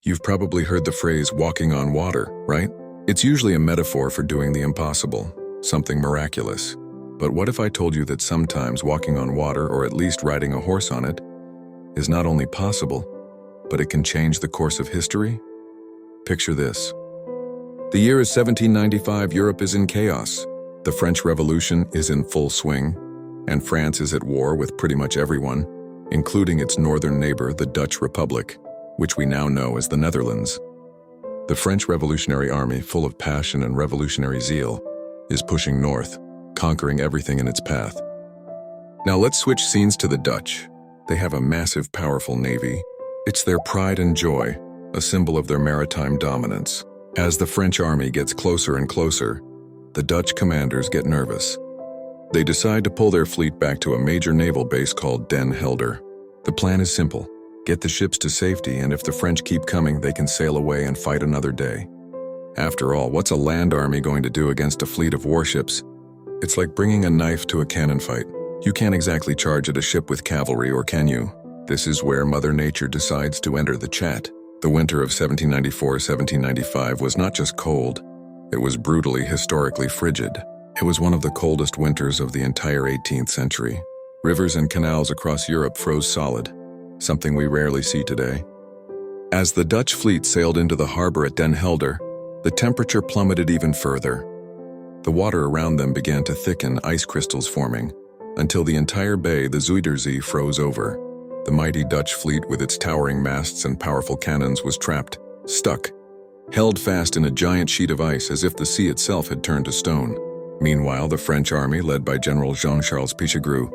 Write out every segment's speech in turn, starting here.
You've probably heard the phrase walking on water, right? It's usually a metaphor for doing the impossible, something miraculous. But what if I told you that sometimes walking on water, or at least riding a horse on it, is not only possible, but it can change the course of history? Picture this. The year is 1795, Europe is in chaos. The French Revolution is in full swing, and France is at war with pretty much everyone, including its northern neighbor, the Dutch Republic, which we now know as the Netherlands. The French Revolutionary Army, full of passion and revolutionary zeal, is pushing north, conquering everything in its path. Now let's switch scenes to the Dutch. They have a massive, powerful navy. It's their pride and joy, a symbol of their maritime dominance. As the French army gets closer and closer, the Dutch commanders get nervous. They decide to pull their fleet back to a major naval base called Den Helder. The plan is simple. Get the ships to safety, and if the French keep coming, they can sail away and fight another day. After all, what's a land army going to do against a fleet of warships? It's like bringing a knife to a cannon fight. You can't exactly charge at a ship with cavalry, or can you? This is where Mother Nature decides to enter the chat. The winter of 1794-1795 was not just cold, it was brutally, historically frigid. It was one of the coldest winters of the entire 18th century. Rivers and canals across Europe froze solid, something we rarely see today. As the Dutch fleet sailed into the harbor at Den Helder, the temperature plummeted even further. The water around them began to thicken, ice crystals forming, until the entire bay, the Zuiderzee, froze over. The mighty Dutch fleet with its towering masts and powerful cannons was trapped, stuck, held fast in a giant sheet of ice as if the sea itself had turned to stone. Meanwhile, the French army, led by General Jean-Charles Pichegru,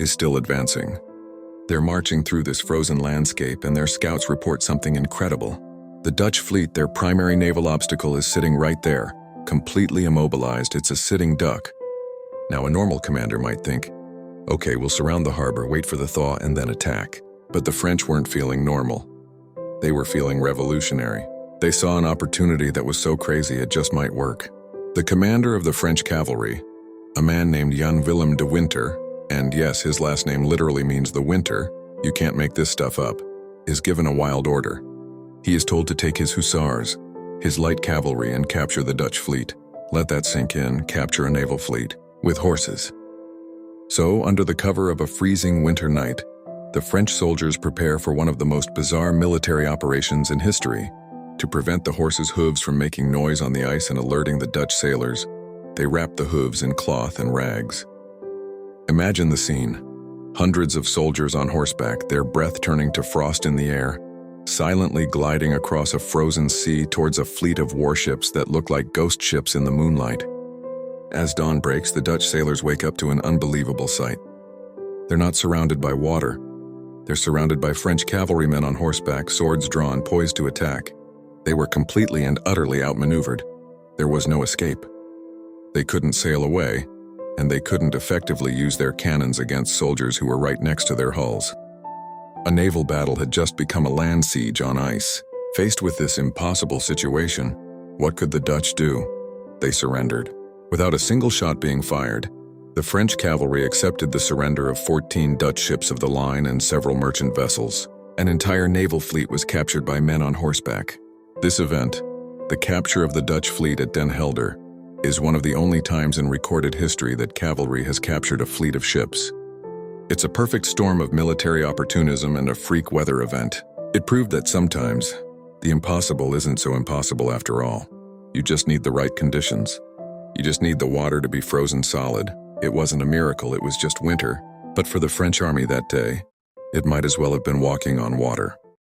is still advancing. They're marching through this frozen landscape, and their scouts report something incredible. The Dutch fleet, their primary naval obstacle, is sitting right there, completely immobilized. It's a sitting duck. Now, a normal commander might think, okay, we'll surround the harbor, wait for the thaw, and then attack. But the French weren't feeling normal. They were feeling revolutionary. They saw an opportunity that was so crazy it just might work. The commander of the French cavalry, a man named Jan Willem de Winter, and yes, his last name literally means the winter, you can't make this stuff up, is given a wild order. He is told to take his hussars, his light cavalry, and capture the Dutch fleet. Let that sink in, capture a naval fleet, with horses. So, under the cover of a freezing winter night, the French soldiers prepare for one of the most bizarre military operations in history. To prevent the horses' hooves from making noise on the ice and alerting the Dutch sailors, they wrap the hooves in cloth and rags. Imagine the scene. Hundreds of soldiers on horseback, their breath turning to frost in the air, silently gliding across a frozen sea towards a fleet of warships that look like ghost ships in the moonlight. As dawn breaks, the Dutch sailors wake up to an unbelievable sight. They're not surrounded by water. They're surrounded by French cavalrymen on horseback, swords drawn, poised to attack. They were completely and utterly outmaneuvered. There was no escape. They couldn't sail away, and they couldn't effectively use their cannons against soldiers who were right next to their hulls. A naval battle had just become a land siege on ice. Faced with this impossible situation, what could the Dutch do? They surrendered. Without a single shot being fired, the French cavalry accepted the surrender of 14 Dutch ships of the line and several merchant vessels. An entire naval fleet was captured by men on horseback. This event, the capture of the Dutch fleet at Den Helder, is one of the only times in recorded history that cavalry has captured a fleet of ships. It's a perfect storm of military opportunism and a freak weather event. It proved that sometimes, the impossible isn't so impossible after all. You just need the right conditions. You just need the water to be frozen solid. It wasn't a miracle, it was just winter. But for the French army that day, it might as well have been walking on water.